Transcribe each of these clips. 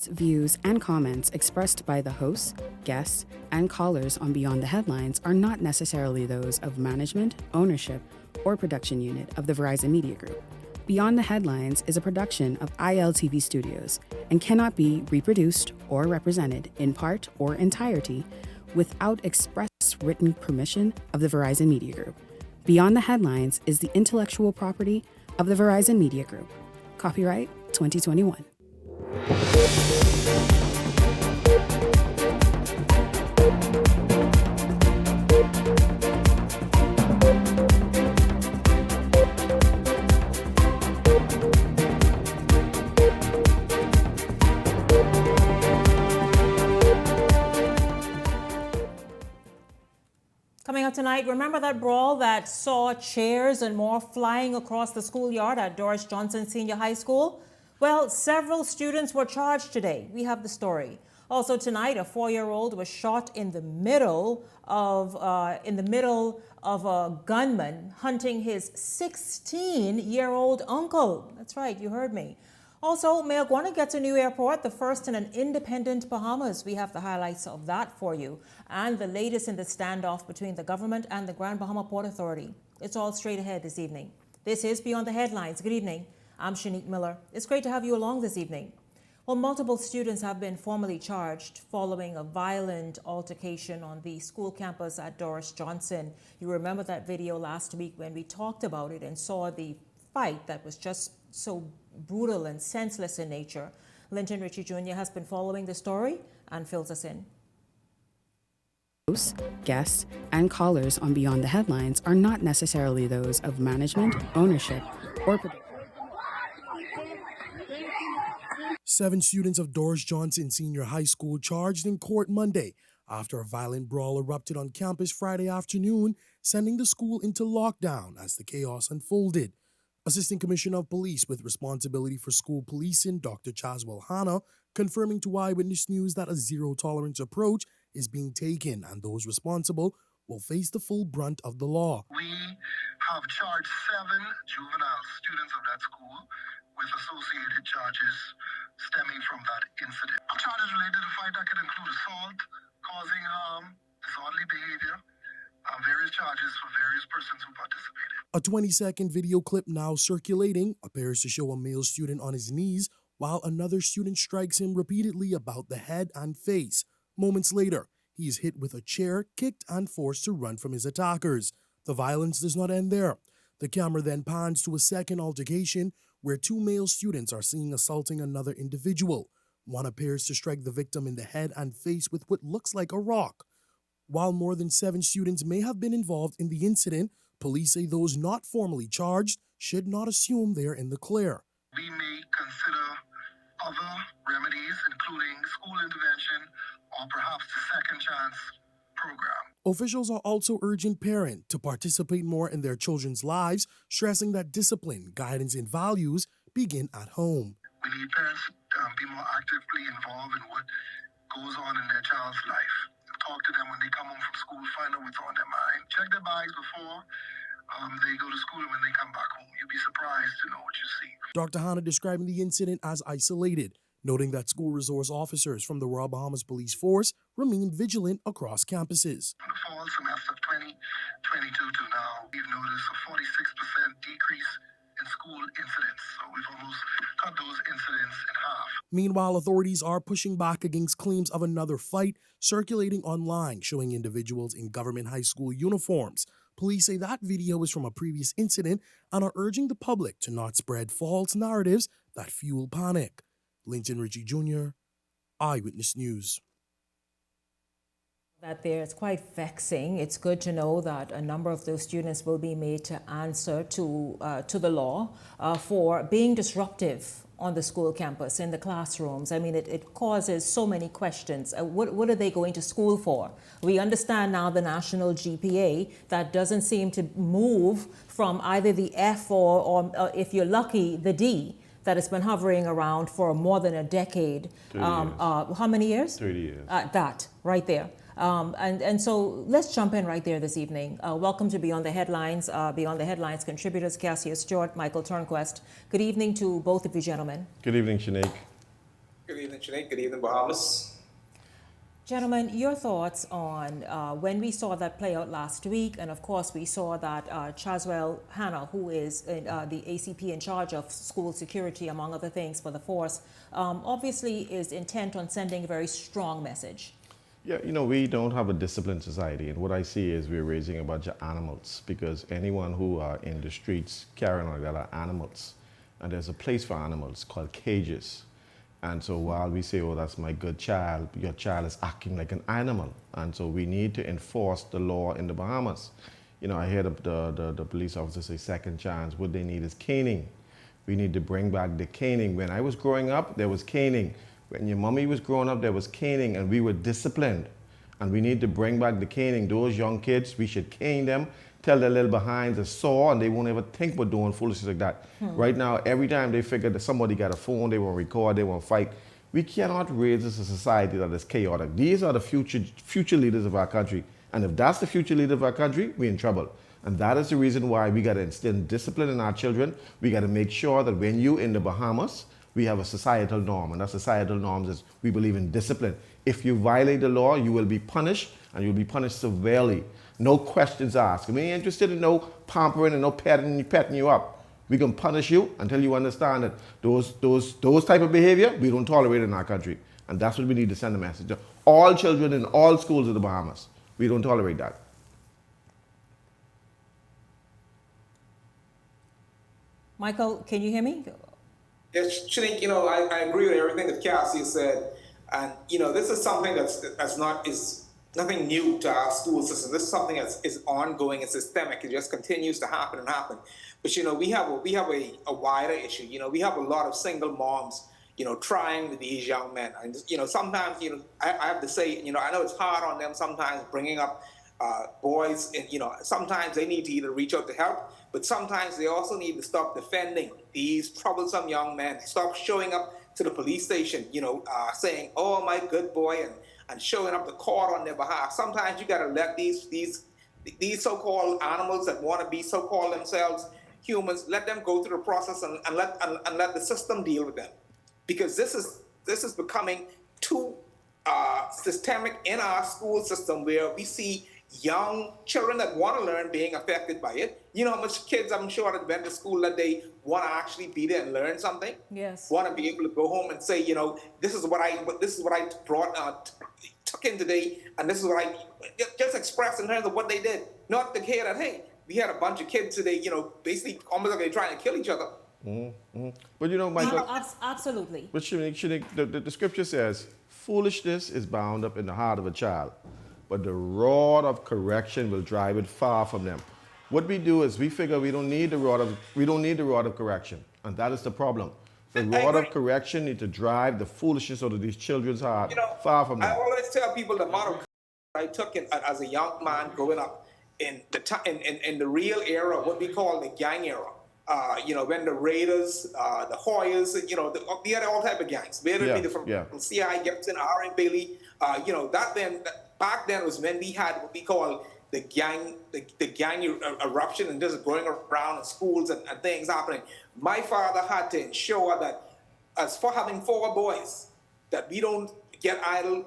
Views and comments expressed by the hosts, guests, and callers on Beyond the Headlines are not necessarily those of management, ownership, or production unit of the Verizon Media Group. Beyond the Headlines is a production of ILTV Studios and cannot be reproduced or represented in part or entirety without express written permission of the Verizon Media Group. Beyond the Headlines is the intellectual property of the Verizon Media Group. Copyright 2021. Coming up tonight, remember that brawl that saw chairs and more flying across the schoolyard at Doris Johnson Senior High School? Well, several students were charged today. We have the story. Also tonight, a 4-year-old was shot in the middle of a gunman hunting his 16-year-old uncle. That's right, you heard me. Also, Mayaguana gets a new airport, the first in an independent Bahamas. We have the highlights of that for you, and the latest in the standoff between the government and the Grand Bahama Port Authority. It's all straight ahead this evening. This is Beyond the Headlines. Good evening. I'm Shanique Miller. It's great to have you along this evening. Well, multiple students have been formally charged following a violent altercation on the school campus at Doris Johnson. You remember that video last week when we talked about it and saw the fight that was just so brutal and senseless in nature. Linton Ritchie Jr. has been following the story and fills us in. Hosts, guests, and callers on Beyond the Headlines are not necessarily those of management, ownership, or production. 7 students of Doris Johnson Senior High School charged in court Monday after a violent brawl erupted on campus Friday afternoon, sending the school into lockdown as the chaos unfolded. Assistant Commissioner of Police with responsibility for school policing, Dr. Chaswell Hanna, confirming to Eyewitness News that a zero-tolerance approach is being taken and those responsible will face the full brunt of the law. We have charged 7 juvenile students of that school with associated charges stemming from that incident. Charges related to the fight that could include assault, causing harm, disorderly behavior, various charges for various persons who participated. A 20-second video clip now circulating appears to show a male student on his knees while another student strikes him repeatedly about the head and face. Moments later, he is hit with a chair, kicked, and forced to run from his attackers. The violence does not end there. The camera then pans to a second altercation where 2 male students are seen assaulting another individual. One appears to strike the victim in the head and face with what looks like a rock. While more than 7 students may have been involved in the incident, police say those not formally charged should not assume they are in the clear. We may consider other remedies, including school intervention or perhaps the second chance program. Officials are also urging parents to participate more in their children's lives, stressing that discipline, guidance, and values begin at home. We need parents to be more actively involved in what goes on in their child's life. Talk to them when they come home from school, find out what's on their mind. Check their bags before they go to school and when they come back home. You'll be surprised to know what you see. Dr. Hanna describing the incident as isolated, noting that school resource officers from the Royal Bahamas Police Force remain vigilant across campuses. From the fall semester of 2022 to now, we've noticed a 46% decrease in school incidents. So we've almost cut those incidents in half. Meanwhile, authorities are pushing back against claims of another fight circulating online showing individuals in government high school uniforms. Police say that video is from a previous incident and are urging the public to not spread false narratives that fuel panic. Linton Ritchie Jr., Eyewitness News. That there is quite vexing. It's good to know that a number of those students will be made to answer to the law for being disruptive on the school campus, in the classrooms. I mean, it causes so many questions. What are they going to school for? We understand now the national GPA that doesn't seem to move from either the F or if you're lucky, the D, that has been hovering around for more than a decade. 30 years. How many years? 30 years. That, right there. And so let's jump in right there this evening. Welcome to Beyond the Headlines. Beyond the Headlines contributors Cassia Stewart, Michael Turnquest. Good evening to both of you gentlemen. Good evening, Shanique. Good evening, Sinead. Good evening, Bahamas. Gentlemen, your thoughts on when we saw that play out last week, and of course we saw that Chaswell Hannah, who is the ACP in charge of school security, among other things, for the force, obviously is intent on sending a very strong message. Yeah, we don't have a disciplined society, and what I see is we're raising a bunch of animals, because anyone who are in the streets carrying on that are animals, and there's a place for animals called cages. And so while we say, oh, that's my good child, your child is acting like an animal. And so we need to enforce the law in the Bahamas. I hear the police officer say second chance. What they need is caning. We need to bring back the caning. When I was growing up, there was caning. When your mommy was growing up, there was caning, and we were disciplined. And we need to bring back the caning. Those young kids, we should cane them, tell their little behinds a saw, and they won't ever think about doing foolishness like that. Right now, every time they figure that somebody got a phone, they want to record, they want to fight. We cannot raise this a society that is chaotic. These are the future leaders of our country. And if that's the future leader of our country, we're in trouble. And that is the reason why we got to instill discipline in our children. We got to make sure that when you in the Bahamas, we have a societal norm. And that societal norm is we believe in discipline. If you violate the law, you will be punished, and you'll be punished severely. No questions asked. We ain't interested in no pampering and no petting you up. We can punish you until you understand that those type of behavior we don't tolerate in our country. And that's what we need to send a message to all children in all schools of the Bahamas. We don't tolerate that. Michael, can you hear me? Yes, Sinead, I agree with everything that Cassie said. And, this is something that's nothing new to our school system. This is something that is ongoing and systemic. It just continues to happen and happen. But we have a wider issue. We have a lot of single moms, trying with these young men. And sometimes I have to say, I know it's hard on them sometimes bringing up boys, and sometimes they need to either reach out to help, but sometimes they also need to stop defending these troublesome young men. Stop showing up to the police station, saying, "Oh, my good boy," and showing up to court on their behalf. Sometimes you got to let these so-called animals that want to be so-called themselves humans, let them go through the process and let the system deal with them, because this is becoming too systemic in our school system, where we see young children that want to learn being affected by it. You know how much kids, I'm sure, that went to school that they want to actually be there and learn something. Yes. Want to be able to go home and say, this is what I took in today, and this is what I just expressed in terms of what they did. Not to hear that, hey, we had a bunch of kids today, basically almost like they're trying to kill each other. Mm-hmm. But Michael, absolutely. But the scripture says, foolishness is bound up in the heart of a child, but the rod of correction will drive it far from them. What we do is we figure we don't need the rod of correction, and that is the problem. The rod of correction need to drive the foolishness out of these children's heart far from them. I always tell people the model I took as a young man growing up in the real era, what we call the gang era. When the Raiders, the Hoyas, we had all type of gangs. We had from C.I. Gibson, R.M. Bailey. Back then was when we had what we call the gang eruption, and just going around in schools and things happening. My father had to ensure that, as for having 4 boys, that we don't get idle.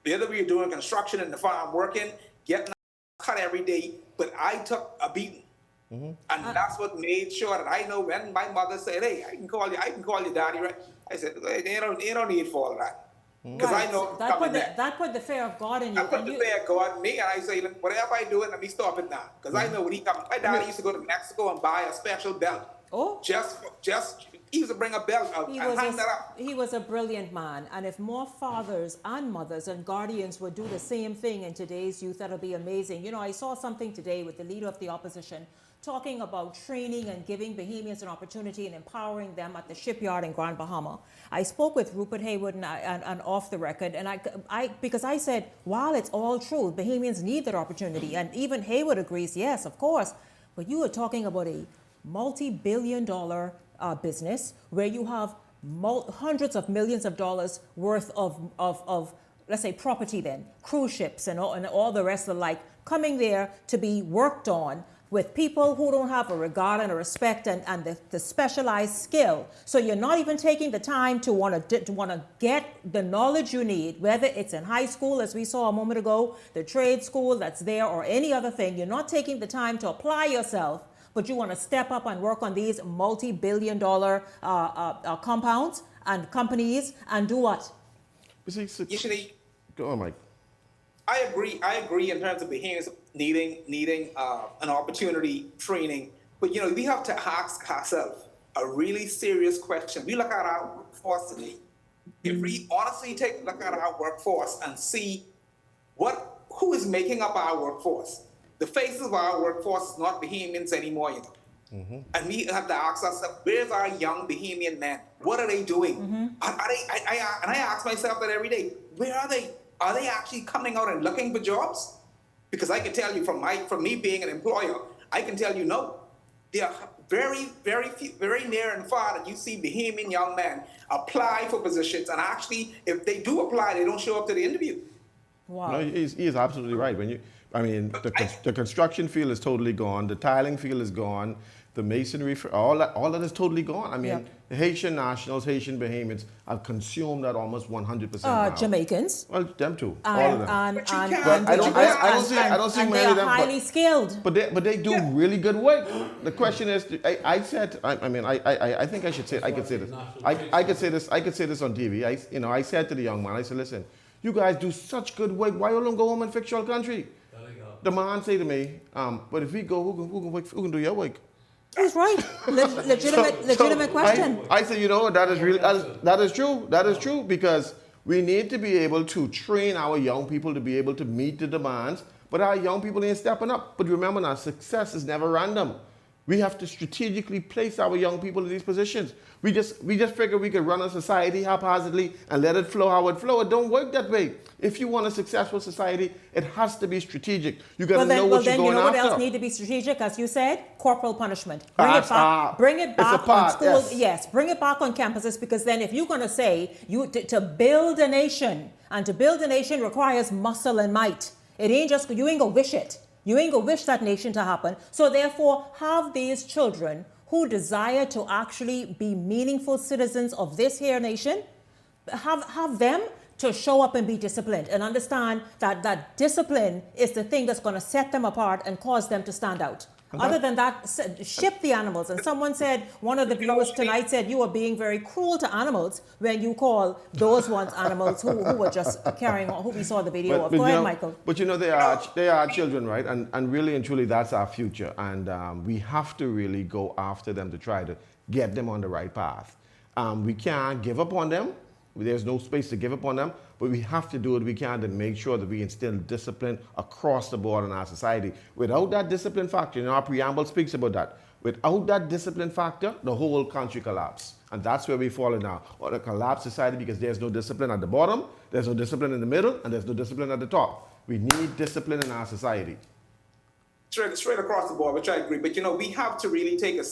Whether we were doing construction in the farm, working, getting cut every day, but I took a beating. Mm-hmm. And that's what made sure that I know when my mother said, "Hey, I can call you daddy," right? I said, "You don't need for all that." Because I know that put the fear of God in you. I put the fear of God in me, and I say, whatever I do, let me stop it now. Because I know when he comes, my daddy used to go to Mexico and buy a special belt. Oh, just he used to bring a belt out and hang that up. He was a brilliant man, and if more fathers and mothers and guardians would do the same thing in today's youth, that'll be amazing. I saw something today with the leader of the opposition talking about training and giving Bahamians an opportunity and empowering them at the shipyard in Grand Bahama. I spoke with Rupert Haywood and off the record, and because I said, while it's all true, Bahamians need that opportunity, and even Haywood agrees, yes, of course, but you are talking about a multi-billion-dollar business where you have hundreds of millions of dollars worth of let's say property, then cruise ships and all the rest of the like coming there to be worked on with people who don't have a regard and a respect and the specialized skill. So you're not even taking the time to want to get the knowledge you need, whether it's in high school, as we saw a moment ago, the trade school that's there, or any other thing. You're not taking the time to apply yourself, but you want to step up and work on these multi-billion-dollar compounds and companies and do what? Usually, Go on, Mike. I agree in terms of Bahamians needing an opportunity training. But, we have to ask ourselves a really serious question. We look at our workforce today. If we honestly take a look at our workforce and see who is making up our workforce, the faces of our workforce is not Bahamians anymore, And we have to ask ourselves, where's our young Bahamian men? What are they doing? And I ask myself that every day. Where are they? Are they actually coming out and looking for jobs? Because I can tell you from me being an employer, I can tell you no. There are very, very few, very near and far that you see Bahamian young men apply for positions, and actually, if they do apply, they don't show up to the interview. Wow. No, he is absolutely right. The construction field is totally gone. The tiling field is gone. The masonry, all that is totally gone. The Haitian nationals, Haitian Bahamians have consumed that almost 100% now. Jamaicans. Well, them too, all of them. I don't see many they of are them, highly skilled. But they do really good work. The question is, I think I should say, I could say this. I could say this on TV. I said to the young man, I said, listen, you guys do such good work. Why don't you go home and fix your country? The man say to me, but if we go, who can do your work? He's right. Legitimate question. I say, that is true because we need to be able to train our young people to be able to meet the demands, but our young people ain't stepping up. But remember now, success is never random. We have to strategically place our young people in these positions. We just figure we could run a society haphazardly and let it flow how it flow. It don't work that way. If you want a successful society, it has to be strategic. You got to know what you're going after. What else need to be strategic? As you said, corporal punishment. Bring it back on schools. Yes, bring it back on campuses, because then if you're going to say to build a nation, and to build a nation requires muscle and might. It ain't just, you ain't gonna wish it. You ain't gonna wish that nation to happen. So therefore, have these children who desire to actually be meaningful citizens of this here nation, have them to show up and be disciplined and understand that discipline is the thing that's going to set them apart and cause them to stand out. Other than that, ship the animals. And someone said, one of the viewers tonight said, you are being very cruel to animals when you call those ones animals who were just carrying on, who we saw the video of. Go ahead, Michael. But they are children, right? And really and truly, that's our future. And we have to really go after them to try to get them on the right path. We can't give up on them. There's no space to give up on them, but we have to do what we can to make sure that we instill discipline across the board in our society. Without that discipline factor, our preamble speaks about that. Without that discipline factor, the whole country collapses. And that's where we fall in now. Or a collapsed society because there's no discipline at the bottom, there's no discipline in the middle, and there's no discipline at the top. We need discipline in our society. Straight across the board, which I agree. But we have to really take a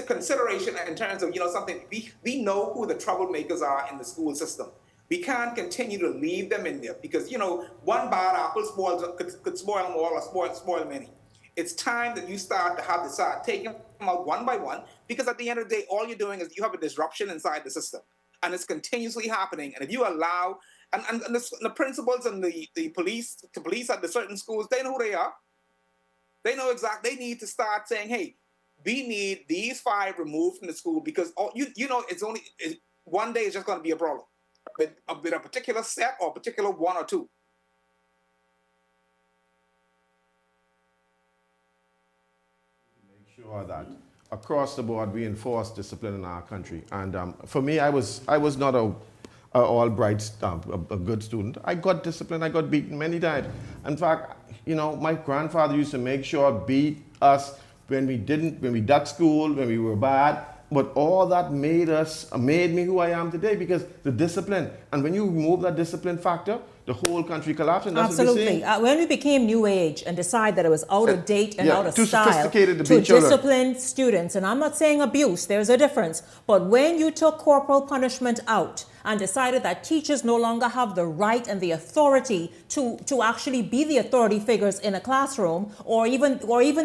consideration in terms of, something. We know who the troublemakers are in the school system. We can't continue to leave them in there because, one bad apple could spoil them all or spoil many. It's time that you start taking them out one by one, because at the end of the day, all you're doing is you have a disruption inside the system, and it's continuously happening. And if you allow, and the principals and the police at the certain schools, they know who they are. They know exactly. They need to start saying, hey, we need these 5 removed from the school because it's only one day is just going to be a problem with a particular set or a particular 1 or 2. Make sure that across the board we enforce discipline in our country. And for me, I was not a all-bright, a good student. I got disciplined. I got beaten many times. In fact, my grandfather used to make sure beat us when we ducked school, when we were bad. But all that made me who I am today because the discipline. And when you remove that discipline factor, the whole country collapsed. And that's Absolutely. what When we became new age and decided that it was out of date and out of too style sophisticated to to be children. discipline students, and I'm not saying abuse, there's a difference. But when you took corporal punishment out and decided that teachers no longer have the right and the authority to actually be the authority figures in a classroom or even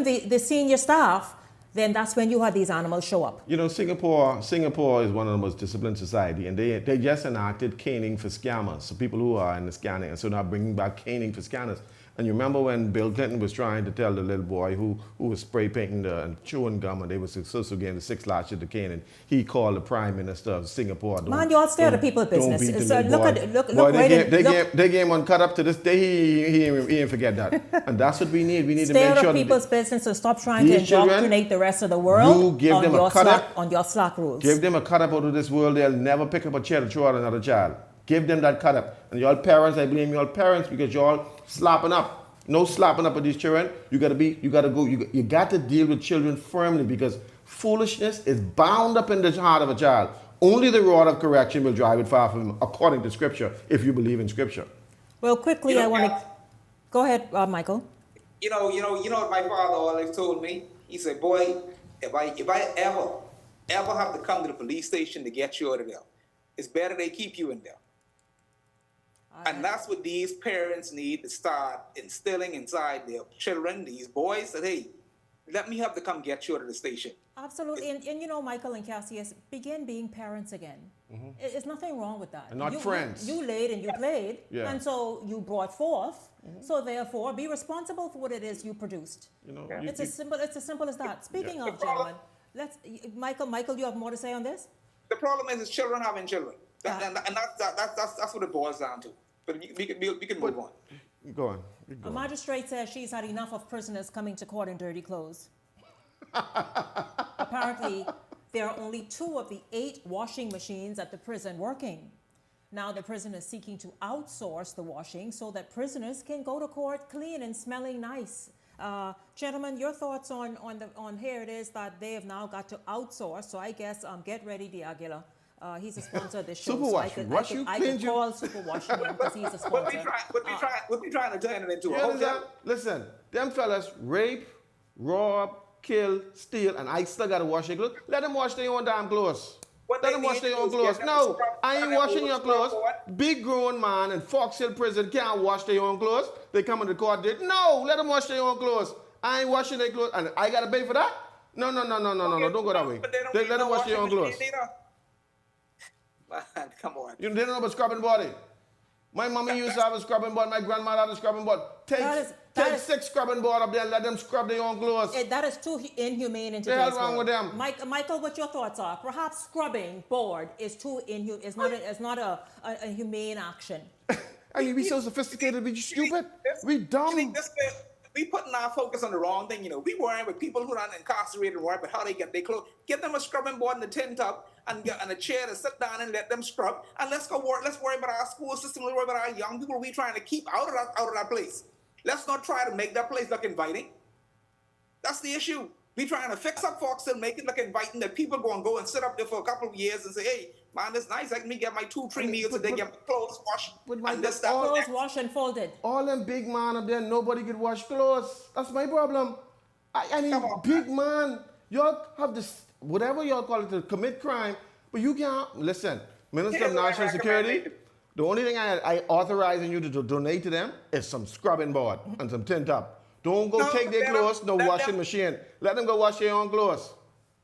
the senior staff, then that's when you had these animals show up. You know, Singapore is one of the most disciplined society, and they just enacted caning for scammers, so people who are in the scanning, and so now bringing back caning for scanners. And you remember when Bill Clinton was trying to tell the little boy who was spray painting and chewing gum, and they were successful getting the 6 lashes to cane, and he called the Prime Minister of Singapore. Man, you all stay out of people's business. Don't beat So the look boy. at look Boy, right in. they gave him on cut up to this day. He ain't forget that. And that's what we need. We need to Stay make out sure of people's business and stop trying to these children, indoctrinate the rest of the world you give on them a your cut slack up. on your slack rules. Give them a cut up out of this world. They'll never pick up a chair to throw at another child. Give them that cut up. And y'all parents, I blame y'all parents because y'all slapping up. No slapping up at these children. You got to deal with children firmly because foolishness is bound up in the heart of a child. Only the rod of correction will drive it far from him, according to Scripture, if you believe in Scripture. Well, quickly, I want to go ahead, Michael. You know what my father always told me? He said, boy, if I ever have to come to the police station to get you out of there, it's better they keep you in there. And that's what these parents need to start instilling inside their children, these boys, that, hey, let me have to come get you out of the station. Absolutely. And you know, Michael and Cassius, begin being parents again. Mm-hmm. There's nothing wrong with that. And not friends. You laid and you played, yeah. And so you brought forth. Mm-hmm. So therefore, be responsible for what it is you produced. You know, it's as simple as that. Speaking of, gentlemen, Michael, you have more to say on this? The problem is children having children. And that's what it boils down to. But we can move on. Go on. A magistrate says she's had enough of prisoners coming to court in dirty clothes. Apparently, there are only 2 of the 8 washing machines at the prison working. Now the prison is seeking to outsource the washing so that prisoners can go to court clean and smelling nice. Gentlemen, your thoughts on here it is that they have now got to outsource. So I guess get ready, D'Aguila. He's a sponsor of this show. Super Wash. I could call Super Wash because he's a sponsor. What we trying to turn it into? Listen, them fellas rape, rob, kill, steal, and I still gotta wash their clothes. Let them wash their own damn clothes. Let them wash their own clothes. No, I ain't washing your clothes. Big grown man in Fox Hill prison can't wash their own clothes. They come into court did. No, let them wash their own clothes. I ain't washing their clothes, and I gotta pay for that? No, don't go that way. Let them wash their own clothes. Man, come on. You didn't know about scrubbing body. My mommy used to have a scrubbing board. My grandmother had a scrubbing board. Take 6 scrubbing board up there and let them scrub their own clothes. That is too inhumane in today's world. What's wrong with them? Michael, what your thoughts are? Perhaps scrubbing board is too inhumane. It's not a humane action. I mean, we so sophisticated. We stupid. We dumb. We putting our focus on the wrong thing. You know, we worrying with people who are incarcerated, worrying about how they get their clothes. Get them a scrubbing board in the tin tub and a chair to sit down and let them scrub. And let's worry about our school system. Let's worry about our young people we trying to keep out of that place. Let's not try to make that place look inviting. That's the issue. We trying to fix up Fox and make it look inviting that people go and sit up there for a couple of years and say, hey, man, it's nice. Let me get my 2-3 meals a day, get my clothes washed. Clothes washed and folded. All them big man up there, nobody could wash clothes. That's my problem. I mean, big man, y'all have this, whatever y'all call it, to commit crime, but you can't, listen, Minister of National Security, the only thing I authorizing you to donate to them is some scrubbing board and some tin tub. Don't go take their clothes, washing machine. Let them go wash their own clothes.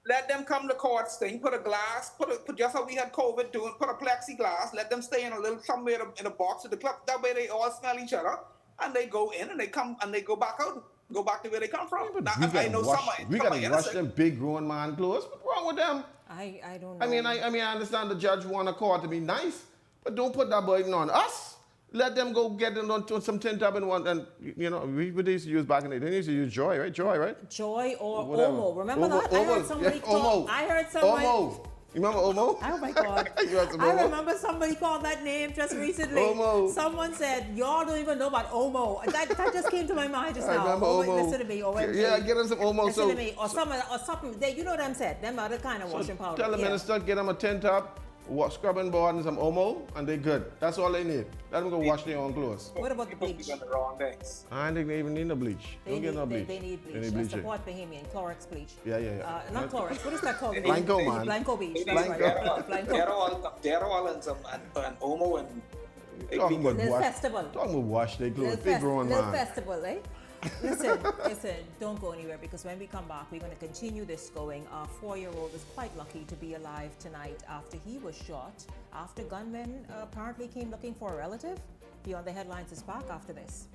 Let them come to court, put a glass, put just how we had COVID doing, put a plexiglass, let them stay in a little somewhere in a box at the club. That way they all smell each other, and they go in and they come and they go back out, go back to where they come from. We gotta wash them big grown man clothes. What's wrong with them? I don't know. I mean, I understand the judge want a court to be nice, but don't put that burden on us. Let them go get them on some tin tub and you know, we used to use back in the day. They used to use Joy, right? Joy or Omo. Remember that? I heard somebody talk. I heard somebody. Omo. You remember Omo? Oh my God. You had some I Omo? remember somebody called that name just recently. Omo. Someone said, y'all don't even know about Omo. That just came to my mind just I now. remember Omo. Listen to me, OMG. Yeah, get him some Omo. Listen to me. Or something. You know what I'm saying? Them other kind of washing powder. Tell the Yeah. minister, get them a tin top, scrubbing board and some Omo, and they're good. That's all they need. Let them go wash their own clothes. What about the bleach? People do the wrong things. I don't think they even need no bleach. Don't get no bleach. They need bleach. They need That's bleaching. the Port Bahamian, Chlorix bleach. Yeah. Not Chlorix. What is that called? Blanco, man. Blanco bleach. That's Blanco. right. Blanco. Derol and some and Omo and Talking about Little wash. festival. Talking about wash their clothes. Little Big growing little man. festival, eh? Listen, don't go anywhere because when we come back, we're going to continue this going. Our 4-year-old is quite lucky to be alive tonight after he was shot, after gunmen apparently came looking for a relative. Beyond the Headlines is back after this.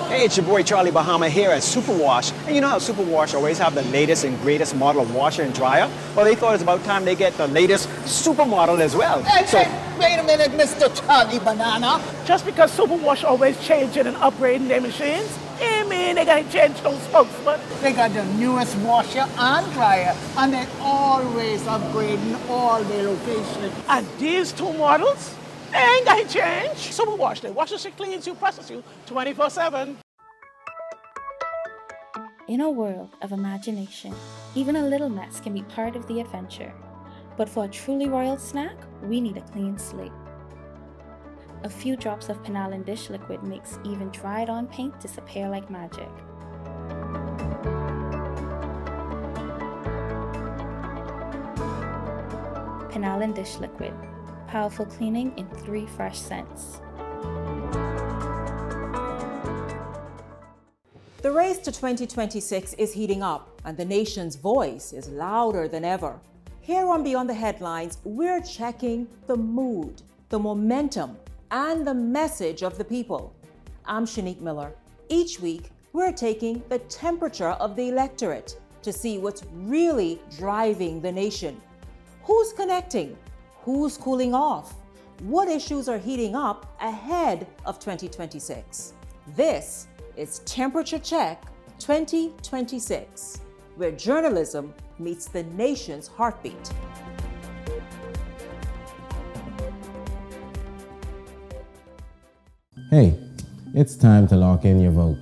Hey, it's your boy Charlie Bahama here at Superwash. And you know how Superwash always have the latest and greatest model of washer and dryer? Well, they thought it's about time they get the latest supermodel as well. Hey, wait a minute, Mr. Charlie Banana. Just because Superwash always changing and upgrading their machines, I mean they gotta change those spokesmen. They got the newest washer and dryer, and they're always upgrading all their locations. And these two models, they ain't gonna change. Superwash, they wash you, cleans you, presses you 24/7. In a world of imagination, even a little mess can be part of the adventure. But for a truly royal snack, we need a clean slate. A few drops of Penalin dish liquid makes even dried-on paint disappear like magic. Penalin dish liquid, powerful cleaning in 3 fresh scents. The race to 2026 is heating up, and the nation's voice is louder than ever. Here on Beyond the Headlines, we're checking the mood, the momentum, and the message of the people. I'm Shanique Miller. Each week, we're taking the temperature of the electorate to see what's really driving the nation. Who's connecting? Who's cooling off? What issues are heating up ahead of 2026? This is Temperature Check 2026, where journalism meets the nation's heartbeat. Hey, it's time to lock in your vote.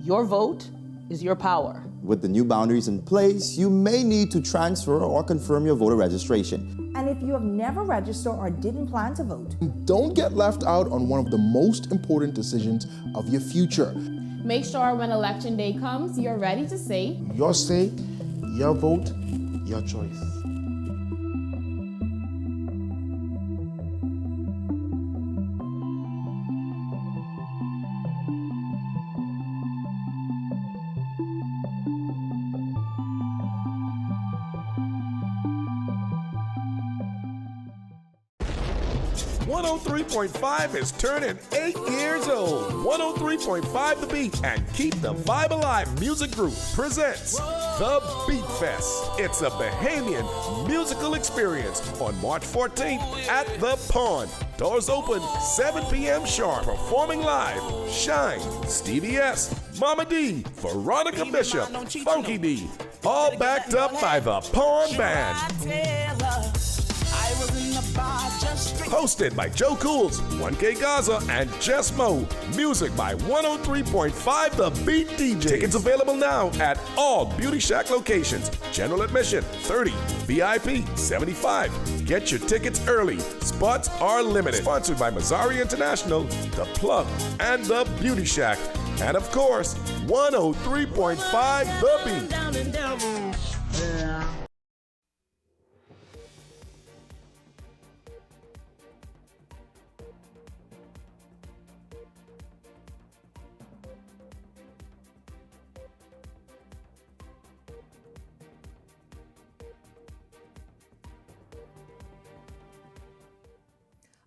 Your vote is your power. With the new boundaries in place, you may need to transfer or confirm your voter registration. And if you have never registered or didn't plan to vote, Don't get left out on one of the most important decisions of your future. Make sure when election day comes, you're ready to say, Your say, your vote, your choice. .5 is turning 8 years old. 103.5 The Beat and Keep the Vibe Alive Music Group presents The Beat Fest. It's a Bahamian musical experience on March 14th at The Pond. Doors open 7 p.m. sharp. Performing live, Shine, Stevie S, Mama D, Veronica Bishop, Funky D. All backed up by The Pond Band. Hosted by Joe Cools, 1K Gaza, and Jess Mo. Music by 103.5 The Beat DJ. Tickets available now at all Beauty Shack locations. General admission, 30. VIP, 75. Get your tickets early. Spots are limited. Sponsored by Mazzari International, The Plug, and The Beauty Shack. And of course, 103.5 The Beat.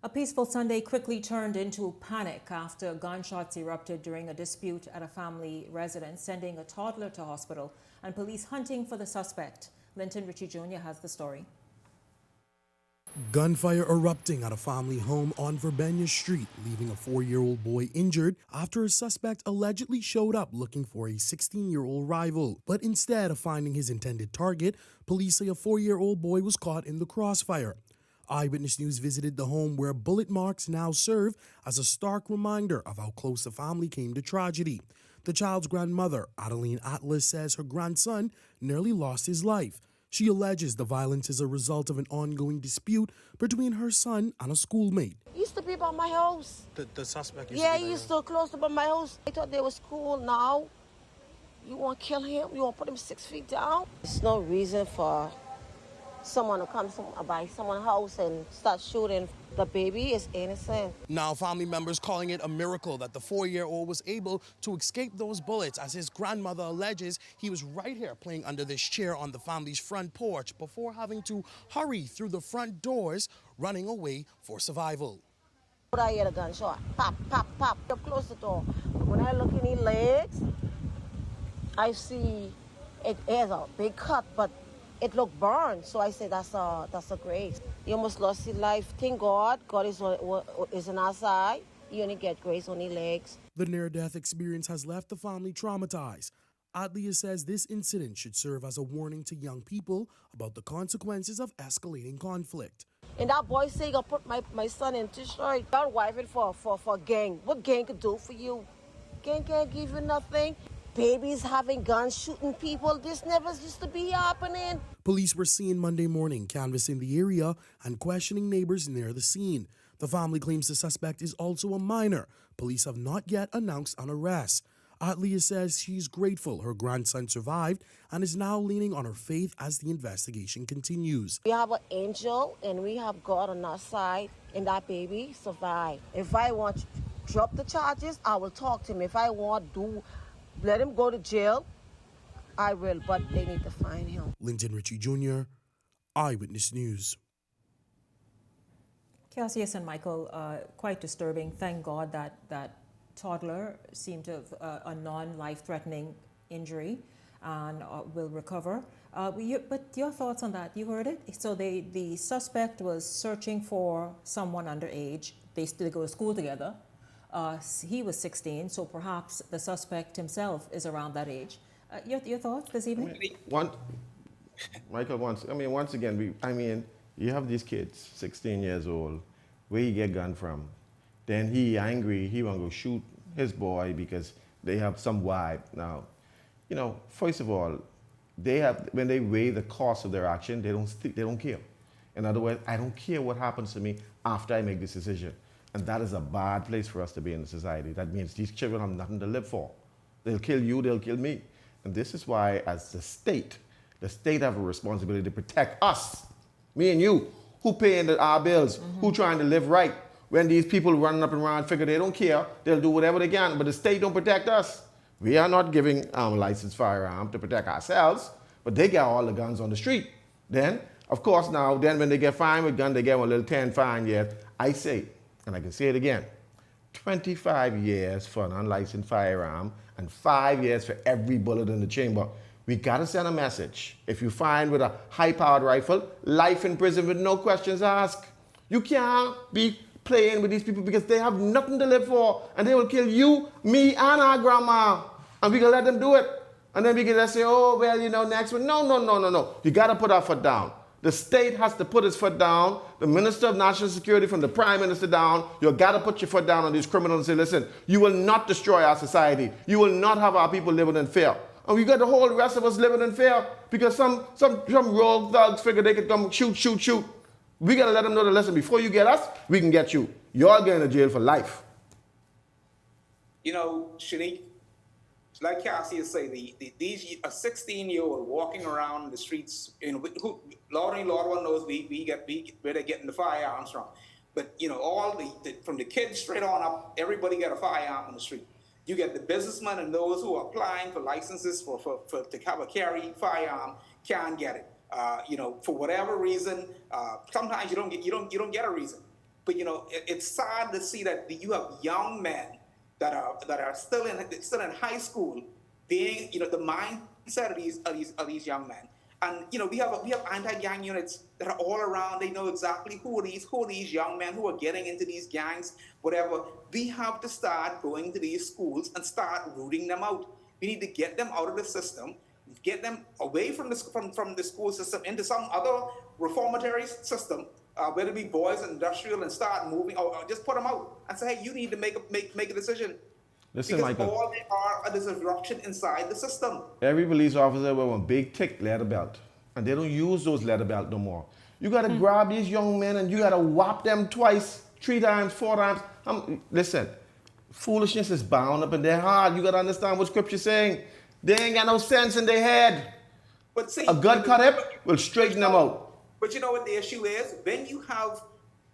A peaceful Sunday quickly turned into panic after gunshots erupted during a dispute at a family residence, sending a toddler to hospital and police hunting for the suspect. Linton Ritchie Jr. has the story. Gunfire erupting at a family home on Verbena Street, leaving a 4-year-old boy injured after a suspect allegedly showed up looking for a 16-year-old rival. But instead of finding his intended target, police say a 4-year-old boy was caught in the crossfire. Eyewitness News visited the home where bullet marks now serve as a stark reminder of how close the family came to tragedy. The child's grandmother, Adeline Atlas, says her grandson nearly lost his life. She alleges the violence is a result of an ongoing dispute between her son and a schoolmate. He used to be by my house. The suspect He used to close to by my house. I thought they was cool. Now, you want to kill him? You want to put him 6 feet down? There's no reason for someone to come by someone's house and start shooting. The baby is innocent. Now, family members calling it a miracle that the 4-year-old was able to escape those bullets, as his grandmother alleges he was right here playing under this chair on the family's front porch before having to hurry through the front doors, running away for survival. I hear the gunshot. Pop, pop, pop. Up close the door. When I look in his legs, I see it has a big cut, but it looked burned, so I said that's a grace. He almost lost his life. Thank God, God is on our side. He only get grace on his legs. The near-death experience has left the family traumatized. Atlia says this incident should serve as a warning to young people about the consequences of escalating conflict. And that boy say, "I put my son in Detroit. Don't wife it for gang. What gang could do for you? Gang can't give you nothing." Babies having guns, shooting people. This never used to be happening. Police were seen Monday morning canvassing the area and questioning neighbors near the scene. The family claims the suspect is also a minor. Police have not yet announced an arrest. Atlia says she's grateful her grandson survived and is now leaning on her faith as the investigation continues. We have an angel and we have God on our side, and that baby survived. If I want to drop the charges, I will talk to him. If I want to let him go to jail, I will, but they need to find him. Linton Ritchie Jr., Eyewitness News. Cassius and Michael, quite disturbing. Thank God that Toddler seemed to have a non-life-threatening injury and will recover. But your thoughts on that? You heard it? So the suspect was searching for someone underage. They still go to school together. He was 16, so perhaps the suspect himself is around that age. Your thoughts this evening? Michael, once again, you have these kids, 16 years old, where you get gun from. Then he angry, he want to go shoot his boy because they have some vibe. Now, first of all, when they weigh the cost of their action, they don't care. In other words, I don't care what happens to me after I make this decision. And that is a bad place for us to be in society. That means these children have nothing to live for. They'll kill you, they'll kill me. And this is why, as the state have a responsibility to protect us, me and you, who paying our bills, who trying to live right. When these people running up and around figure they don't care, they'll do whatever they can, but the state don't protect us. We are not giving licensed firearm to protect ourselves, but they got all the guns on the street. Then, of course, when they get fined with gun, they get 1 little 10 fine, yes. I say, and I can say it again, 25 years for an unlicensed firearm and 5 years for every bullet in the chamber. We gotta send a message. If you find with a high-powered rifle, life in prison with no questions asked. You can't be playing with these people because they have nothing to live for and they will kill you, me, and our grandma. And we can let them do it. And then we can just say, next one. No. You gotta put our foot down. The state has to put its foot down. The Minister of National Security from the Prime Minister down. You got to put your foot down on these criminals and say, listen, you will not destroy our society. You will not have our people living in fear. And we got the whole rest of us living in fear because some rogue thugs figure they could come shoot. We got to let them know that, listen, before you get us, we can get you. You're all going to jail for life. Shanique, like Cassie say, these a 16-year-old walking around the streets, who Lord one knows where they're getting the firearms from. But all from the kids straight on up, everybody got a firearm on the street. You get the businessmen and those who are applying for licenses to have a carry firearm can't get it. For whatever reason, sometimes you don't get a reason. But it's sad to see that you have young men that are still in high school, being the mindset of these young men, And we have anti-gang units that are all around. They know exactly who are these young men who are getting into these gangs, whatever. We have to start going to these schools and start rooting them out. We need to get them out of the system, get them away from the school system into some other reformatory system, whether it be boys and industrial, and start moving, or just put them out and say, hey, you need to make a decision. Listen, because Michael, all they are is a disruption inside the system. every police officer wear one big thick leather belt, and they don't use those leather belt no more. You gotta grab these young men and you gotta whop them twice, 3 times, 4 times. Listen, foolishness is bound up in their heart. You gotta understand what Scripture's saying. They ain't got no sense in their head. But see, a gut cut hip will straighten them out. But you know what the issue is? When you have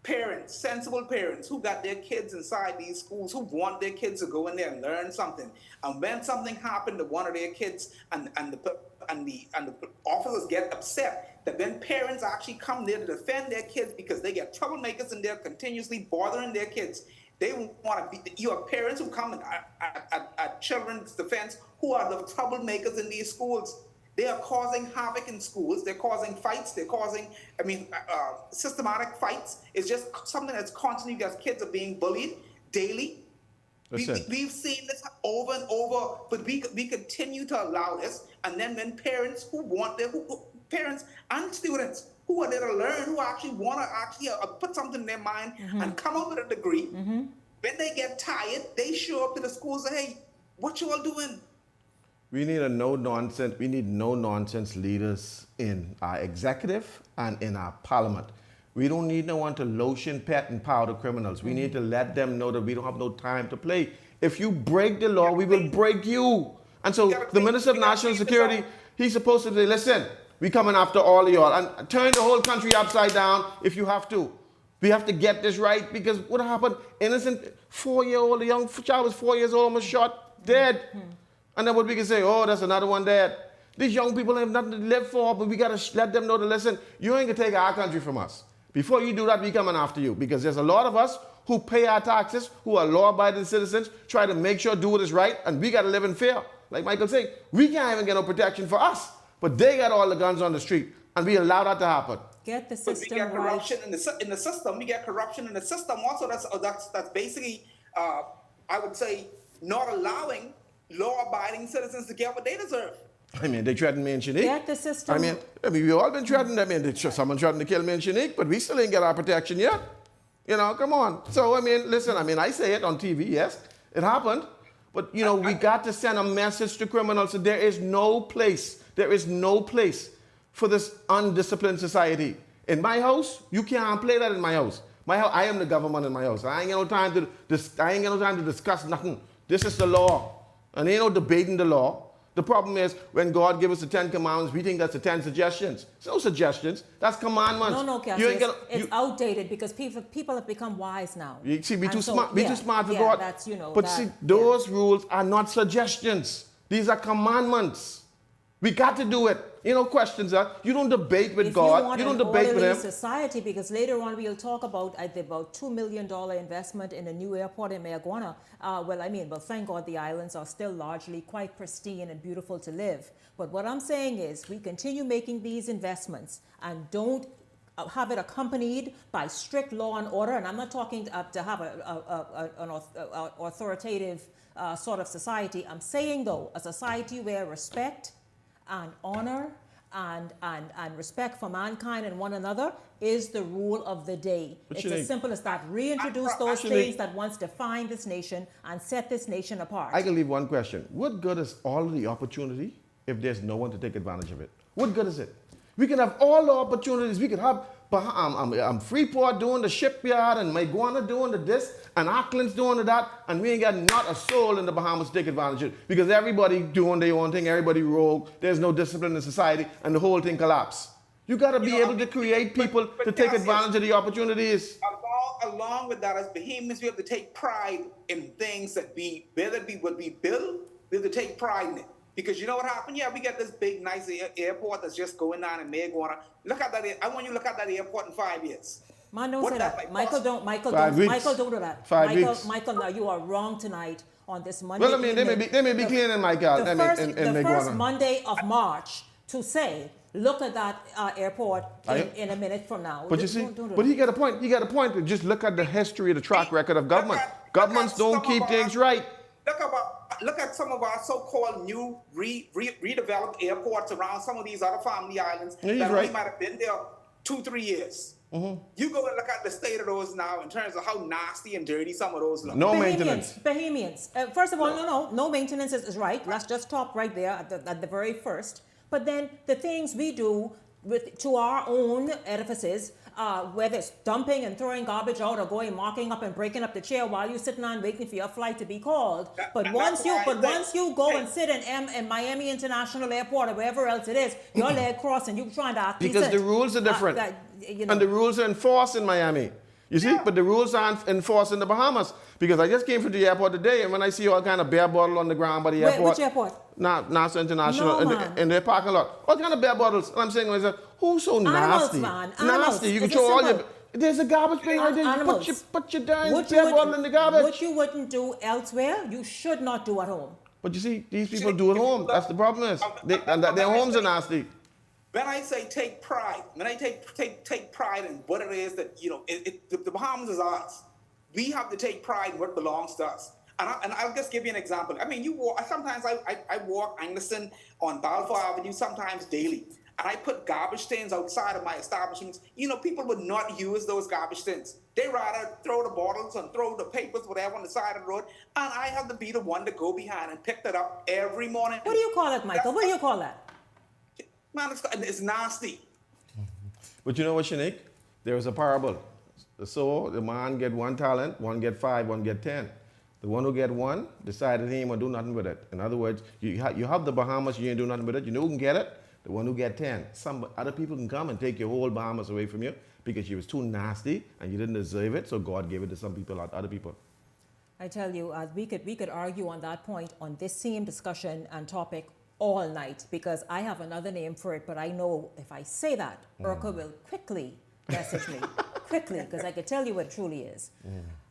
parents, sensible parents, who got their kids inside these schools, who want their kids to go in there and learn something, and when something happened to one of their kids, and the officers get upset, that when parents actually come there to defend their kids because they get troublemakers and they're continuously bothering their kids, they want to be. You have parents who come at children's defense who are the troublemakers in these schools. They are causing havoc in schools. They're causing fights. They're causing, systematic fights. It's just something that's constantly, because kids are being bullied daily. We've seen this over and over, but we continue to allow this. And then when parents parents and students who are there to learn, who actually want to put something in their mind and come up with a degree, when they get tired, they show up to the schools and say, hey, what you all doing? We need no nonsense leaders in our executive and in our parliament. We don't need no one to lotion, pet, and powder criminals. We need to let them know that we don't have no time to play. If you break the law, we will break you. And so the Minister of National Security, he's supposed to say, listen, we coming after all of y'all, and turn the whole country upside down if you have to. We have to get this right, because what happened? Innocent 4-year-old, a young child was 4 years old, almost shot, dead. And then what we can say, oh, that's another one dead. These young people have nothing to live for, but we got to let them know to listen, you ain't going to take our country from us. Before you do that, we coming after you, because there's a lot of us who pay our taxes, who are law-abiding citizens, try to make sure do what is right, and we got to live in fear. Like Michael said, we can't even get no protection for us, but they got all the guns on the street, and we allow that to happen. Get the system but we get corruption in the system. We get corruption in the system also. That's basically, I would say, not allowing law-abiding citizens to get what they deserve. I mean, they threatened me and Shanique. Get the system. I mean, we've all been threatened. I mean, someone threatened to kill me and Shanique, but we still ain't get our protection yet. Come on. So, I mean, listen, I say it on TV, yes, it happened. But, we got to send a message to criminals that there is no place for this undisciplined society. In my house, you can't play that in my house. My house, I am the government in my house. I ain't got no time to discuss nothing. This is the law. And ain't no debating the law. The problem is, when God gives us the 10 commandments, we think that's the 10 suggestions. It's no suggestions. That's commandments. No, Cassie, it's outdated, because people have become wise now. You see, we too smart for God. That's, but those rules are not suggestions. These are commandments. We got to do it. Questions are, you don't debate with God. You don't debate with him. Society, because later on we'll talk about the about $2 million investment in a new airport in Mayaguana. Well, thank God the islands are still largely quite pristine and beautiful to live. But what I'm saying is, we continue making these investments and don't have it accompanied by strict law and order. And I'm not talking to have an authoritative sort of society. I'm saying, though, a society where respect and honor and respect for mankind and one another is the rule of the day. It's as simple as that. Reintroduce those things that once defined this nation and set this nation apart. I can leave one question. What good is all the opportunity if there's no one to take advantage of it? What good is it? We can have all the opportunities. We could have Freeport doing the shipyard, and Mayaguana doing the this, and Auckland's doing the that, and we ain't got not a soul in the Bahamas to take advantage of it, because everybody doing their own thing, everybody rogue, there's no discipline in society, and the whole thing collapse. You got to be able to create people to take advantage of the opportunities. Along with that, as Bahamians, we have to take pride in things that whether it be what we build, we have to take pride in it. Because you know what happened? Yeah, we got this big, nice airport that's just going on in Mayaguana. Look at that. I want you to look at that airport in 5 years. Man, don't say that. Michael, don't do that. Michael, now you are wrong tonight on this Monday. Well, I mean, they may be cleaning Michael the first Monday of March, to say, look at that airport in a minute from now. But you see, but he got a point. He got a point. Just look at the history of the track record of government. Governments don't keep things right. Look at some of our so-called new redeveloped airports around some of these other family islands that only might have been there 2-3 years. You go and look at the state of those now in terms of how nasty and dirty some of those look. No maintenance. Bahamians. First of all, no maintenance is right. Let's just stop right there at the very first. But then the things we do to our own edifices, whether it's dumping and throwing garbage out or going marking up and breaking up the chair while you're sitting on waiting for your flight to be called. But once you go and sit in Miami International Airport or wherever else it is, your leg crossed and you're trying to act because the rules are different. And the rules are enforced in Miami. You see, but the rules aren't enforced in the Bahamas. Because I just came from the airport today, and when I see all kind of beer bottle on the ground by the airport. Which airport? NASA International, in their parking lot. All kind of beer bottles. And I'm saying to myself, who's so nasty? Nasty. You can throw all your... There's a garbage bin right there. You put your darn beer bottle in the garbage. What you wouldn't do elsewhere, you should not do at home. But you see, these people do at home. That's the problem is. Their homes are nasty. When I say take pride, when I take pride in what it is that, the Bahamas is ours. We have to take pride in what belongs to us. And I'll just give you an example. I mean, sometimes I walk Angleston on Balfour Avenue, sometimes daily. And I put garbage tins outside of my establishments. People would not use those garbage tins. They rather throw the bottles and throw the papers, whatever, on the side of the road. And I have to be the one to go behind and pick that up every morning. What do you call it, Michael? What do you call that? Man, it's nasty. But you know what, Shanique? There is a parable. So the man get 1 talent, one get 5, one get 10. The one who get 1 decided he ain't gonna do nothing with it. In other words, you have the Bahamas, you ain't do nothing with it. You know who can get it? The one who get 10. Some other people can come and take your whole Bahamas away from you because you was too nasty and you didn't deserve it. So God gave it to some people, other people. I tell you, we could argue on that point on this same discussion and topic all night because I have another name for it, but I know if I say that, Urka will quickly message me. Quickly, because I could tell you what it truly is.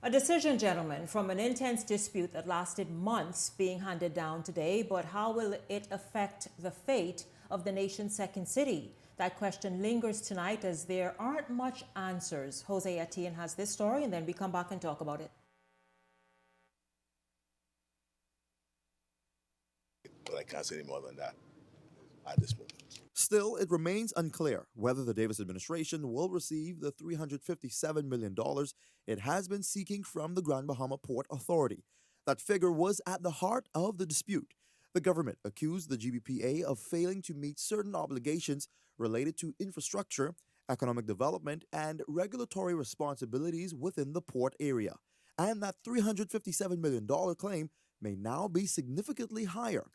A decision, gentlemen, from an intense dispute that lasted months being handed down today, but how will it affect the fate of the nation's second city? That question lingers tonight as there aren't much answers. Jose Etienne has this story, and then we come back and talk about it. But I can't say any more than that at this moment. Still, it remains unclear whether the Davis administration will receive the $357 million it has been seeking from the Grand Bahama Port Authority. That figure was at the heart of the dispute. The government accused the GBPA of failing to meet certain obligations related to infrastructure, economic development, and regulatory responsibilities within the port area. And that $357 million claim may now be significantly higher.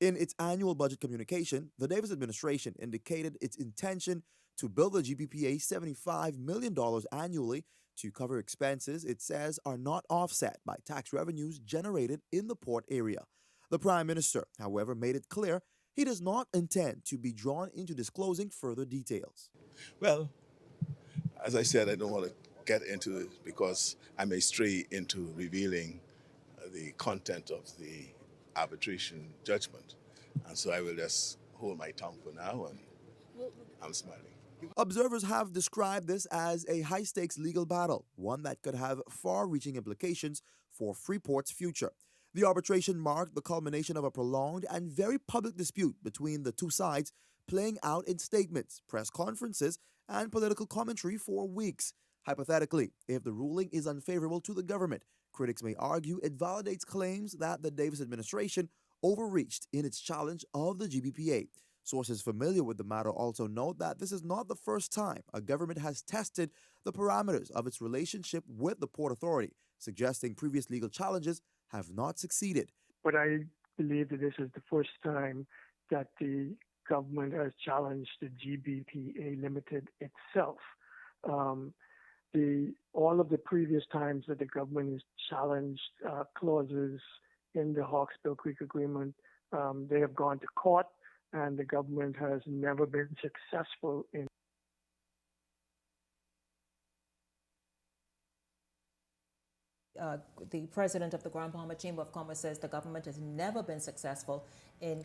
In its annual budget communication, the Davis administration indicated its intention to bill the GBPA $75 million annually to cover expenses it says are not offset by tax revenues generated in the port area. The Prime Minister, however, made it clear he does not intend to be drawn into disclosing further details. Well, as I said, I don't want to get into it because I may stray into revealing the content of the arbitration judgment. And so I will just hold my tongue for now, and I'm smiling. Observers have described this as a high-stakes legal battle, one that could have far-reaching implications for Freeport's future. The arbitration marked the culmination of a prolonged and very public dispute between the two sides, playing out in statements, press conferences, and political commentary for weeks. Hypothetically, if the ruling is unfavorable to the government, critics may argue it validates claims that the Davis administration overreached in its challenge of the GBPA. Sources familiar with the matter also note that this is not the first time a government has tested the parameters of its relationship with the Port Authority, suggesting previous legal challenges have not succeeded. But I believe that this is the first time that the government has challenged the GBPA Limited itself. All of the previous times that the government has challenged clauses in the Hawkesbury Creek Agreement, they have gone to court, and the government has never been successful in the president of the Grand Bahama Chamber of Commerce says the government has never been successful in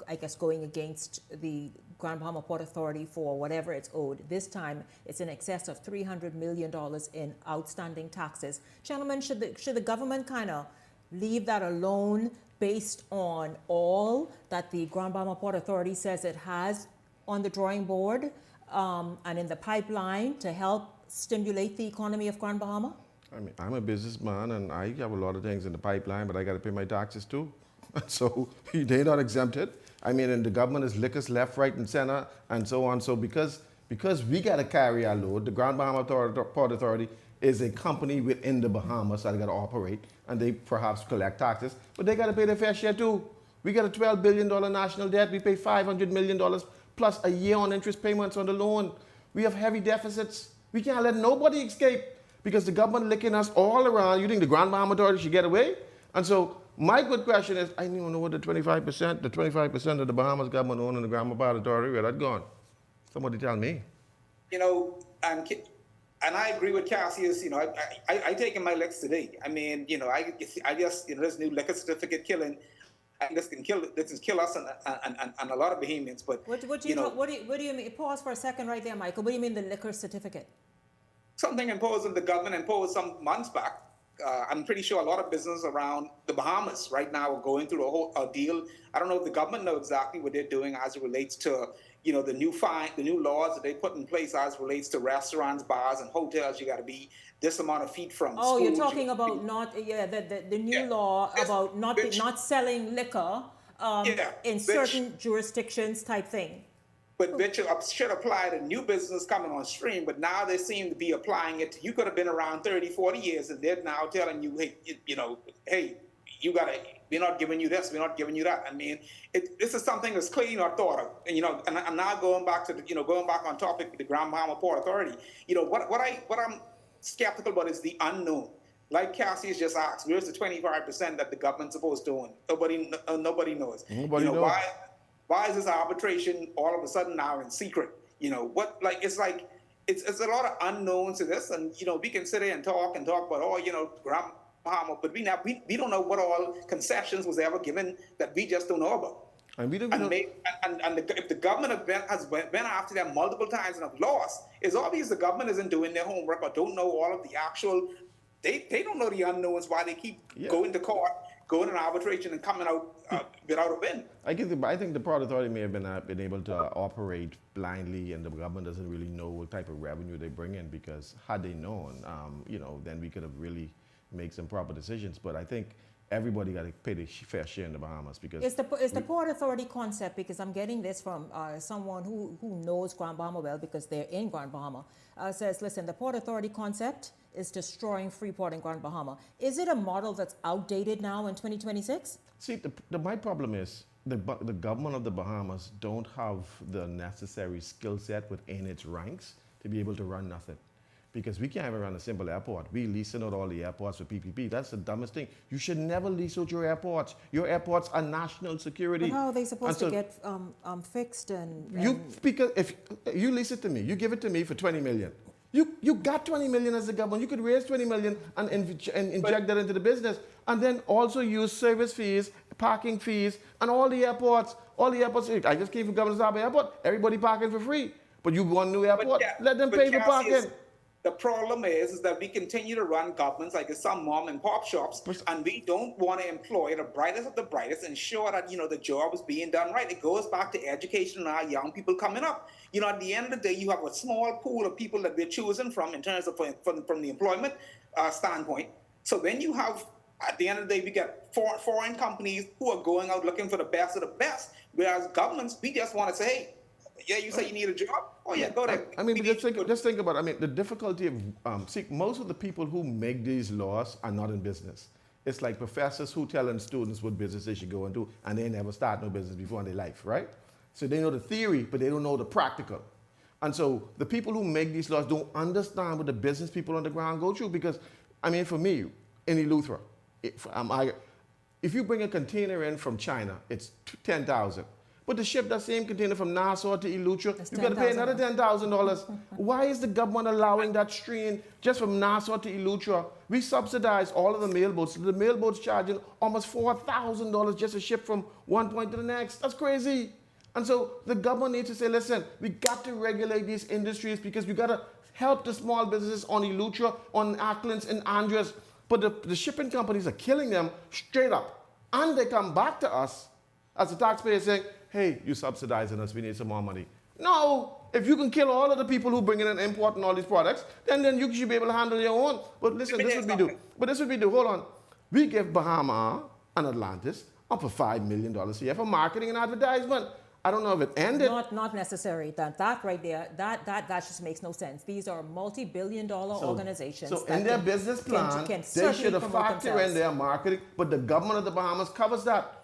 I guess, going against the Grand Bahama Port Authority for whatever it's owed. This time, it's in excess of $300 million in outstanding taxes. Gentlemen, should the government kind of leave that alone based on all that the Grand Bahama Port Authority says it has on the drawing board and in the pipeline to help stimulate the economy of Grand Bahama? I mean, I'm a businessman and I have a lot of things in the pipeline, but I got to pay my taxes too. So they're not exempted. I mean, and the government is liquors left, right, and center, and so on. So because we got to carry our load, the Grand Bahama Port Authority is a company within the Bahamas that got to operate, and they perhaps collect taxes, but they got to pay their fair share too. We got a $12 billion national debt. We pay $500 million plus a year on interest payments on the loan. We have heavy deficits. We can't let nobody escape because the government licking us all around. You think the Grand Bahama Authority should get away? And so my good question is, I don't know what the 25% of the Bahamas government own in the Grand Bahama Authority, where that gone? Somebody tell me. You know, and I agree with Cassius. You know, I taken my licks today. I mean, you know, I just, you know, this new liquor certificate killing, this can kill us and a lot of Bahamians. But what do you mean? Pause for a second right there, Michael. What do you mean the liquor certificate? Something imposed in the government imposed some months back. I'm pretty sure a lot of business around the Bahamas right now are going through a whole deal. I don't know if the government knows exactly what they're doing as it relates to, you know, the new laws that they put in place as it relates to restaurants, bars, and hotels. You got to be this amount of feet from. Oh, you're talking about the new law about not selling liquor in certain jurisdictions type thing. But which should apply to new business coming on stream, but now they seem to be applying it to, you could have been around 30, 40 years, and they're now telling you, hey, we're not giving you this, we're not giving you that. I mean, this is something that's clearly not thought of. And, you know, and I'm now going back to, going back on topic with the Grand Bahama Port Authority. You know, what I'm skeptical about is the unknown. Like Cassius just asked, where's the 25% that the government's supposed to own? Nobody knows. Nobody knows. Why is this arbitration all of a sudden now in secret? You know, it's a lot of unknowns to this, and, you know, we can sit here and talk about, Grand Bahama, but we don't know what all concessions was ever given that we just don't know about. And we don't if the government has went after them multiple times and have lost, it's obvious the government isn't doing their homework or don't know all of the actual. They don't know the unknowns why they keep going to court, going in arbitration, and coming out without a win. I think the Port Authority may have been able to operate blindly, and the government doesn't really know what type of revenue they bring in, because had they known, then we could have really made some proper decisions. But I think everybody got to pay their fair share in the Bahamas, because it's the Port Authority concept, because I'm getting this from someone who knows Grand Bahama well, because they're in Grand Bahama, says, listen, the Port Authority concept is destroying Freeport in Grand Bahama. Is it a model that's outdated now in 2026? See, my problem is the government of the Bahamas don't have the necessary skill set within its ranks to be able to run nothing. Because we can't even run a simple airport. We leasing out all the airports for PPP. That's the dumbest thing. You should never lease out your airports. Your airports are national security. But how are they supposed to get fixed Because if you lease it to me, you give it to me for $20 million. You got $20 million as the government. You could raise $20 million and inject that into the business, and then also use service fees, parking fees, and all the airports. I just came from Governor's Harbour Airport. Everybody parking for free. But you want a new airport? Let them pay for parking. The problem is that we continue to run governments like some mom and pop shops, and we don't want to employ the brightest of the brightest, ensure that, the job is being done right. It goes back to education and our young people coming up. At the end of the day, you have a small pool of people that we're choosing from in terms of from the employment standpoint. So then you have, at the end of the day, we get foreign companies who are going out looking for the best of the best, whereas governments, we just want to say, hey, yeah, you say you need a job? Oh, yeah, go there. I mean, just think about it. I mean, the difficulty of, most of the people who make these laws are not in business. It's like professors who telling students what business they should go and do, and they never start no business before in their life, right? So they know the theory, but they don't know the practical. And so the people who make these laws don't understand what the business people on the ground go through, because, I mean, for me, in Eleuthera, if you bring a container in from China, it's $10,000. But to ship that same container from Nassau to Eleuthera, you got to pay another $10,000. Why is the government allowing that stream just from Nassau to Eleuthera? We subsidize all of the mailboats. The mailboats charging almost $4,000 just to ship from one point to the next. That's crazy. And so the government needs to say, listen, we got to regulate these industries because we got to help the small businesses on Eleuthera, on Acklands and Andres. But the shipping companies are killing them straight up. And they come back to us as the taxpayer saying, hey, you're subsidizing us, we need some more money. No, if you can kill all of the people who bring in and import and all these products, then you should be able to handle your own. But listen, this is what we do. But this is what we do, hold on. We give Bahama and Atlantis up for $5 million a year for marketing and advertisement. I don't know if it ended. Not necessary. That right there, that just makes no sense. These are multi-billion-dollar organizations. So in their business plan, they should have factored in their marketing, but the government of the Bahamas covers that.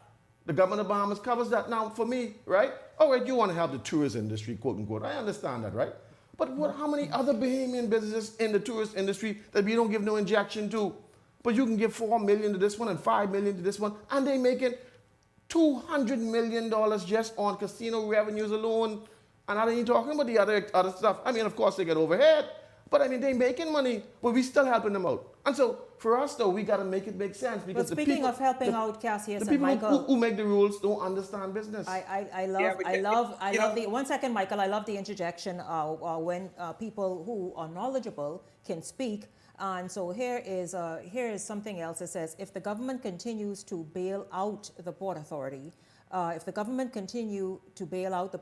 The government of the Bahamas covers that. Now, for me, right? All right, you want to help the tourist industry, quote unquote. I understand that, right? But how many other Bahamian businesses in the tourist industry that we don't give no injection to? But you can give $4 million to this one and $5 million to this one, and they making $200 million just on casino revenues alone. And I ain't talking about the other stuff. I mean, of course, they get overhead, but I mean, they making money, but we still helping them out. And so, for us, though, we got to make it make sense. Because but speaking of helping out, Cassius and Michael, the people who make the rules don't understand business. I love the 1 second, Michael. I love the interjection when people who are knowledgeable can speak. And so here is something else. It says, if the government continues to bail out the Port Authority, if the government continue to bail out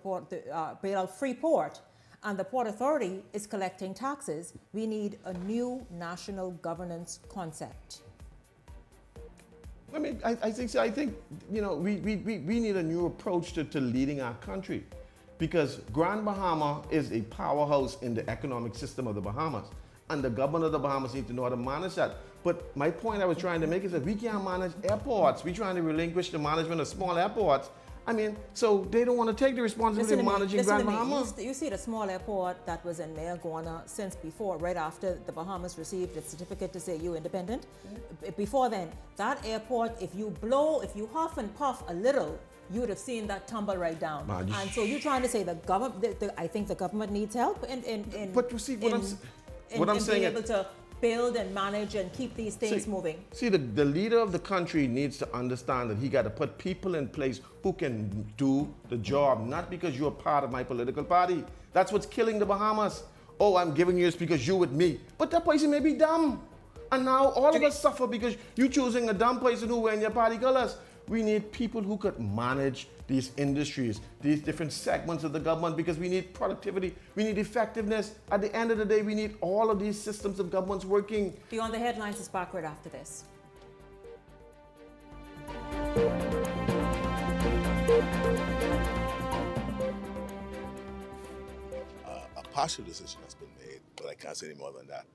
bail out Freeport, and the Port Authority is collecting taxes, we need a new national governance concept. I mean, I think you know, we need a new approach to leading our country, because Grand Bahama is a powerhouse in the economic system of the Bahamas, and the government of the Bahamas needs to know how to manage that. But my point I was trying to make is that we can't manage airports. We're trying to relinquish the management of small airports. I mean, so they don't want to take the responsibility of managing Grand Bahama. You see the small airport that was in Mayaguana since before, right after the Bahamas received its certificate to say you're independent. Before then, that airport, if you huff and puff a little, you would have seen that tumble right down. And so you're trying to say the government, I think the government needs help in being able to build and manage and keep these things moving. See, the leader of the country needs to understand that he got to put people in place who can do the job, not because you're part of my political party. That's what's killing the Bahamas. Oh, I'm giving you this because you're with me. But that person may be dumb. And now all of us suffer because you're choosing a dumb person who wearing your party colors. We need people who could manage these industries, these different segments of the government, because we need productivity, we need effectiveness. At the end of the day, we need all of these systems of governments working. Beyond the Headlines is back right after this. A partial decision has been made, but I can't say any more than that.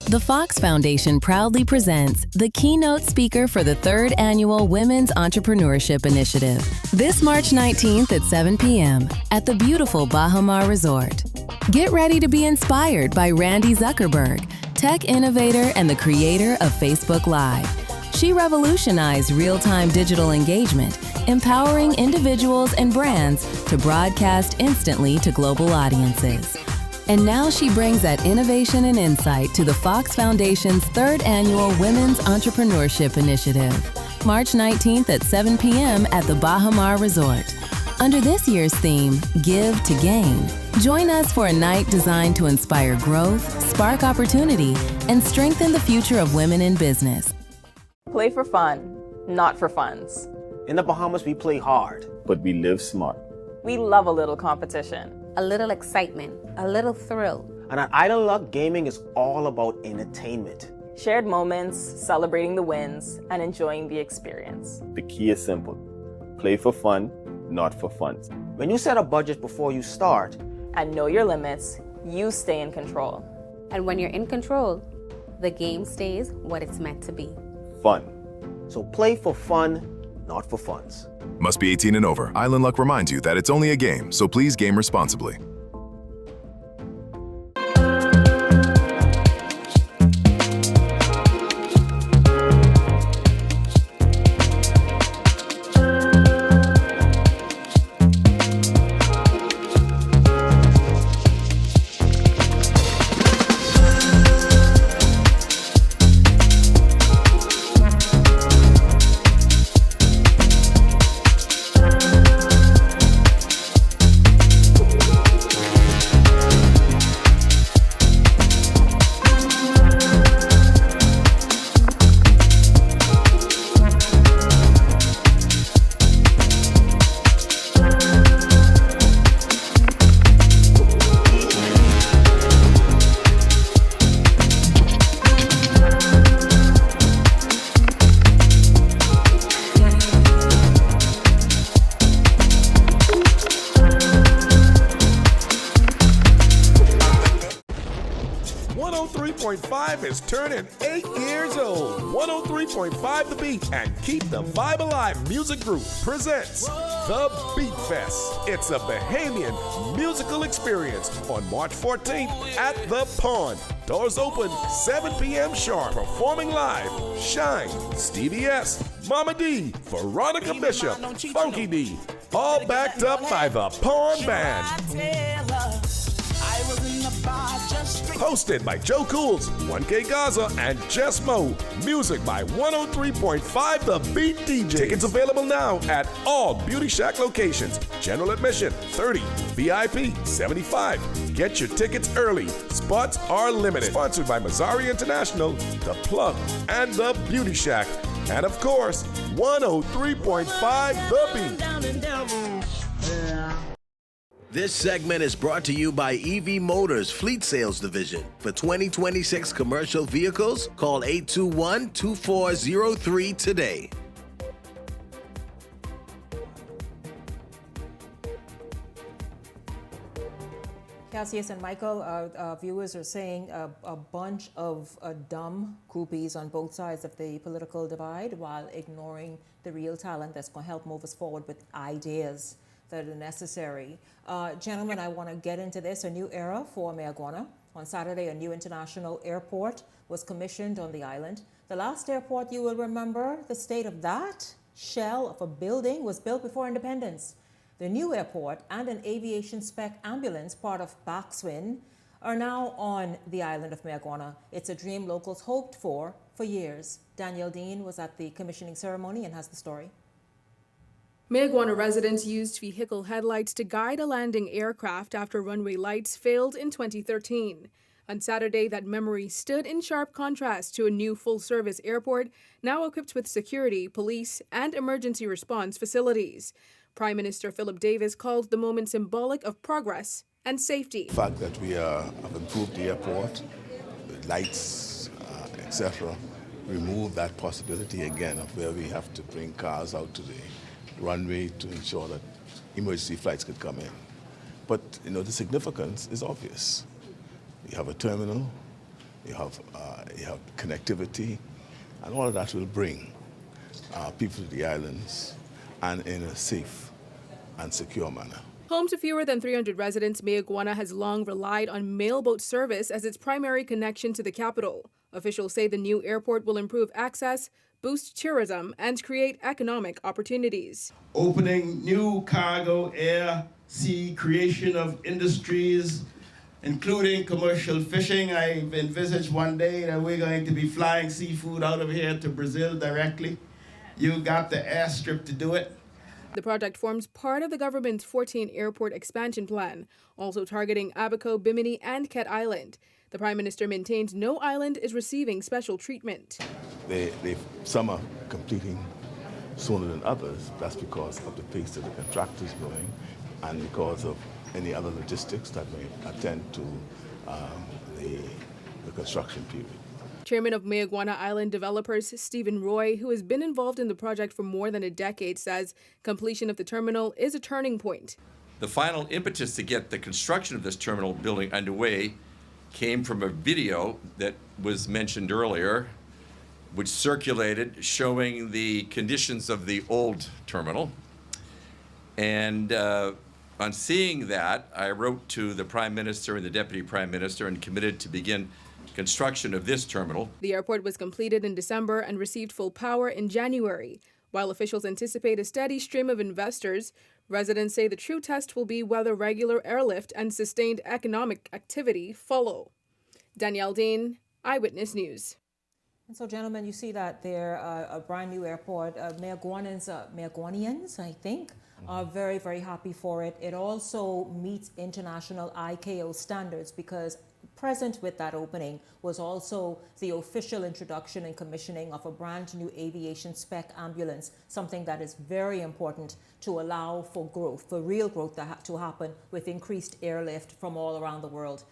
The Fox Foundation proudly presents the keynote speaker for the 3rd Annual Women's Entrepreneurship Initiative, this March 19th at 7 p.m. at the beautiful Bahama Resort. Get ready to be inspired by Randy Zuckerberg, tech innovator and the creator of Facebook Live. She revolutionized real-time digital engagement, empowering individuals and brands to broadcast instantly to global audiences. And now she brings that innovation and insight to the Fox Foundation's 3rd Annual Women's Entrepreneurship Initiative, March 19th at 7 p.m. at the Bahama Resort. Under this year's theme, Give to Gain, join us for a night designed to inspire growth, spark opportunity, and strengthen the future of women in business. Play for fun, not for funds. In the Bahamas, we play hard, but we live smart. We love a little competition. A little excitement, a little thrill. And at Idle Luck, gaming is all about entertainment. Shared moments, celebrating the wins, and enjoying the experience. The key is simple. Play for fun, not for funds. When you set a budget before you start, and know your limits, you stay in control. And when you're in control, the game stays what it's meant to be. Fun. So play for fun, not for funds. Must be 18 and over. Island Luck reminds you that it's only a game, so please game responsibly. 103.5 is turning 8 years old. 103.5 The Beat and Keep the Vibe Alive Music Group presents The Beat Fest. It's a Bahamian musical experience on March 14th at The Pond. Doors open 7 p.m. sharp. Performing live, Shine, Stevie S, Mama D, Veronica Bishop, Funky D, all backed up by the Pond Band. Hosted by Joe Cools, 1K Gaza, and Jess Mo. Music by 103.5 The Beat DJ. Tickets available now at all Beauty Shack locations. General admission, 30. VIP, 75. Get your tickets early. Spots are limited. Sponsored by Mazzari International, The Plug, and The Beauty Shack. And of course, 103.5 The Beat. This segment is brought to you by EV Motors Fleet Sales Division. For 2026 commercial vehicles, call 821-2403 today. Cassius and Michael, viewers are saying a bunch of dumb groupies on both sides of the political divide while ignoring the real talent that's going to help move us forward with ideas that are necessary. Gentlemen, I want to get into this. A new era for Mayaguana. On Saturday, a new international airport was commissioned on the island. The last airport, you will remember, the state of that shell of a building was built before independence. The new airport and an aviation spec ambulance, part of Backswin, are now on the island of Mayaguana. It's a dream locals hoped for years. Danielle Dean was at the commissioning ceremony and has the story. Mayaguana residents used vehicle headlights to guide a landing aircraft after runway lights failed in 2013. On Saturday, that memory stood in sharp contrast to a new full-service airport, now equipped with security, police, and emergency response facilities. Prime Minister Philip Davis called the moment symbolic of progress and safety. The fact that we have improved the airport, the lights, etc., remove that possibility again of where we have to bring cars out to the runway to ensure that emergency flights could come in. But the significance is obvious. You have a terminal, you have connectivity, and all of that will bring people to the islands and in a safe and secure manner. Home to fewer than 300 residents, Mayaguana has long relied on mailboat service as its primary connection to the capital. Officials say the new airport will improve access, boost tourism, and create economic opportunities. Opening new cargo, air, sea, creation of industries, including commercial fishing. I've envisaged one day that we're going to be flying seafood out of here to Brazil directly. You got the airstrip to do it. The project forms part of the government's 14 airport expansion plan, also targeting Abaco, Bimini, and Ket Island. The Prime Minister maintains no island is receiving special treatment. Some are completing sooner than others. That's because of the pace that the contractor is going and because of any other logistics that may attend to the construction period. Chairman of Mayaguana Island Developers, Stephen Roy, who has been involved in the project for more than a decade, says completion of the terminal is a turning point. The final impetus to get the construction of this terminal building underway came from a video that was mentioned earlier, which circulated showing the conditions of the old terminal. And on seeing that, I wrote to the Prime Minister and the Deputy Prime Minister and committed to begin construction of this terminal. The airport was completed in December and received full power in January. While officials anticipate a steady stream of investors, residents say the true test will be whether regular airlift and sustained economic activity follow. Danielle Dean, Eyewitness News. And so, gentlemen, you see that there a brand new airport. Mayaguanians, I think, are very, very happy for it. It also meets international ICAO standards because present with that opening was also the official introduction and commissioning of a brand new aviation spec ambulance, something that is very important to allow for growth, for real growth to happen with increased airlift from all around the world.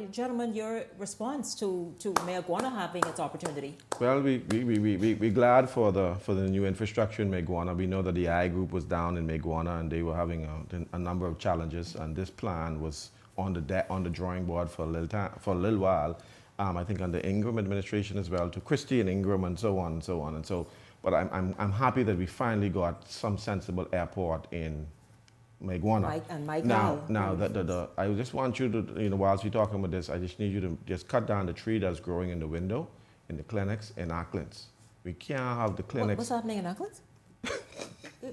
Gentlemen, your response to Mayaguana having its opportunity? Well, we're glad for the new infrastructure in Mayaguana. We know that the I group was down in Mayaguana and they were having a number of challenges, and this plan was on the drawing board for a little while, I think under Ingram administration as well, to Christie and Ingram and so on and so on and so. But I'm happy that we finally got some sensible airport in Mayaguana. Now, I just want you to, whilst we're talking about this, I just need you to just cut down the tree that's growing in the window, in the clinics, in Auckland. We can't have the clinics. What's happening in Auckland?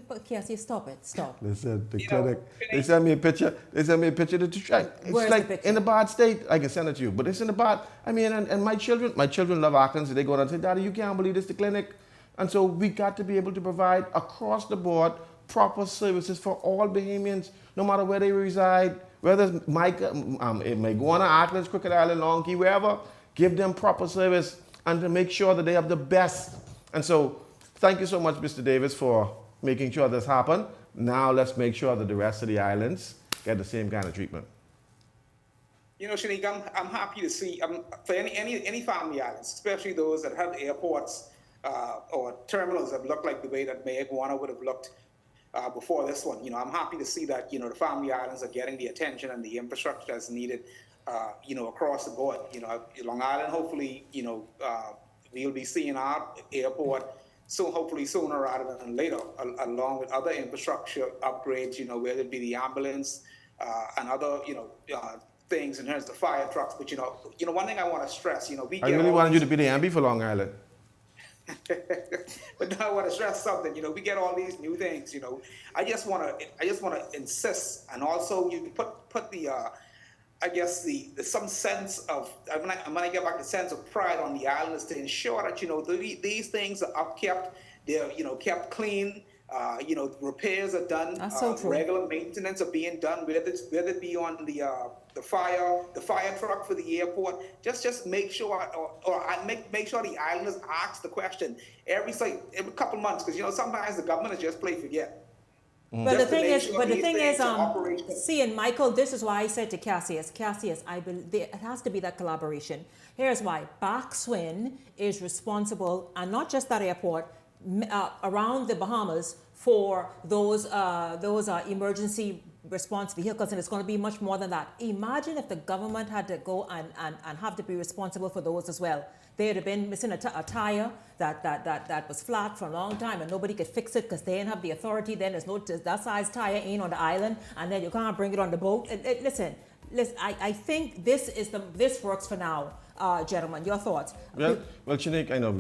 But Cassie, stop it. Stop. Listen, the clinic. They sent me a picture. They sent me a picture of the tree. It's Where's like the picture? in a bad state. I can send it to you, but it's in a bad. I mean, and my children love Auckland, so they go down and say, "Daddy, you can't believe this, the clinic." And so we got to be able to provide across the board proper services for all Bahamians, no matter where they reside, whether it's Mayaguana, Auckland, Crooked Island, Long Key, wherever. Give them proper service and to make sure that they have the best. And so, thank you so much, Mr. Davis, for making sure this happened. Now let's make sure that the rest of the islands get the same kind of treatment. Shanique, I'm happy to see for any family islands, especially those that have airports or terminals that look like the way that Mayaguana would have looked before this one. I'm happy to see that the family islands are getting the attention and the infrastructure that's needed. Across the board. Long Island, hopefully, we'll be seeing our airport hopefully sooner rather than later, along with other infrastructure upgrades, whether it be the ambulance and other, things in terms of fire trucks. But, one thing I want to stress, I really wanted you to be the ambi for Long Island. But now I want to stress something. We get all these new things. I just want to insist, and also you put the I guess the some sense of I'm gonna get back the sense of pride on the islanders to ensure that these things are upkept, they're kept clean. Repairs are done. That's so true. Regular maintenance are being done, whether it be on the fire truck for the airport. Just make sure, make sure the islanders ask the question every couple months, because sometimes the government is just play forget. But the thing is, see, and Michael, this is why I said to Cassius, I believe it has to be that collaboration. Here's why. Backswin is responsible, and not just that airport, around the Bahamas for those emergency response vehicles, and it's going to be much more than that. Imagine if the government had to go and have to be responsible for those as well. They would have been missing a tire that was flat for a long time and nobody could fix it because they didn't have the authority. Then there's no, that size tire ain't on the island, and then you can't bring it on the boat. Listen, I think this works for now. Gentlemen, your thoughts? Well, Shanique, I know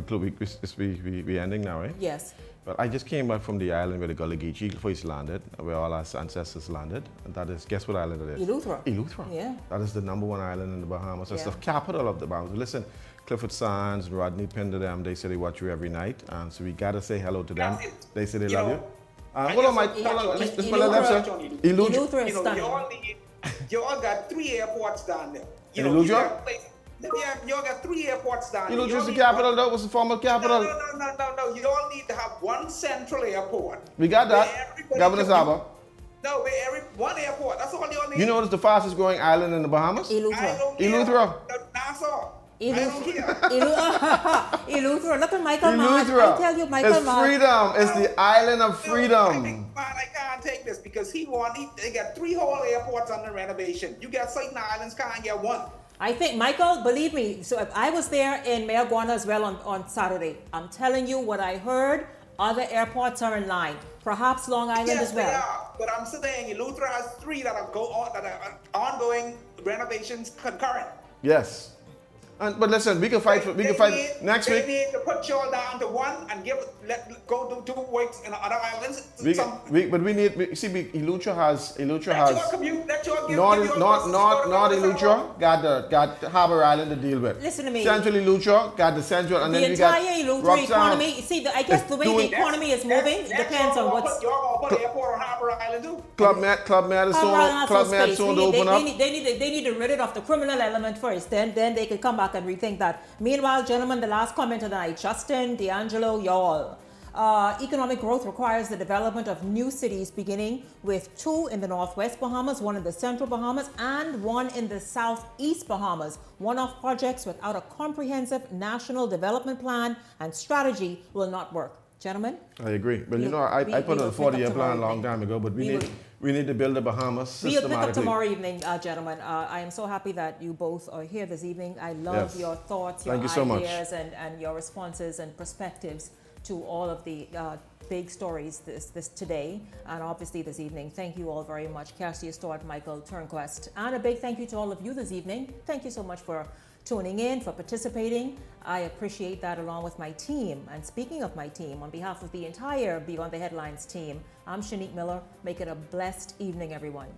we ending now, right? Yes. But I just came back from the island where the Gullah Geechee first landed, where all our ancestors landed. And that is, guess what island it is? Eleuthera. Yeah. That is the #1 island in the Bahamas. That's the capital of the Bahamas. Listen, Clifford Sands, Rodney Pinder, them, they say they watch you every night. And so we got to say hello to them. They say they love you. Hold on, Mike. Hold on. Let's put a left, sir. Eleuthera is stunning. You all got 3 airports down there. Eleuthera? You all got 3 airports down there. Eleuthera is the capital, though. What's the former capital? No. You all need to have one central airport. We got that. Governor's Harbour. No, one airport. That's all you all need. You know what's the fastest growing island in the Bahamas? Eleuthera. Nassau. Eleuthera. Look at Michael Mark. I tell you, Michael Mark. It's freedom. It's the island of freedom. I can't take this because they got 3 whole airports under renovation. You got certain islands can't get 1. I think, Michael, believe me, so I was there in Mayaguana as well on Saturday. I'm telling you what I heard, other airports are in line. Perhaps Long Island as well. They are, but I'm saying Eleuthera has 3 that are ongoing renovations concurrent. Yes. But listen, we can fight next week. They need to put y'all down to 1 and go do 2 weeks in other islands. Eleuthera has North Eleuthera got Harbour Island to deal with. Listen to me. Central Eleuthera got the central, and then we got the entire Eleuthera economy. See, I guess the way the economy is moving depends on what's. You're gonna put airport on Harbour Island too. Club Med is soon to open up. They need to rid it of the criminal element first. Then they can come back and rethink that. Meanwhile, gentlemen, the last comment of the night, Justin, D'Angelo, y'all. Economic growth requires the development of new cities, beginning with 2 in the Northwest Bahamas, 1 in the Central Bahamas, and 1 in the Southeast Bahamas. One-off projects without a comprehensive national development plan and strategy will not work. Gentlemen? I agree. But I put a 40-year plan a long time ago, but we We need to build the Bahamas We'll pick up systematically. tomorrow evening, gentlemen. I am so happy that you both are here this evening. I love Yes. your thoughts, your Thank you so much. ideas, and your responses and perspectives to all of the big stories this today and obviously this evening. Thank you all very much. Cassia Stewart, Michael Turnquest, and a big thank you to all of you this evening. Thank you so much for tuning in, for participating. I appreciate that, along with my team. And speaking of my team, on behalf of the entire Beyond the Headlines team, I'm Shanique Miller. Make it a blessed evening, everyone.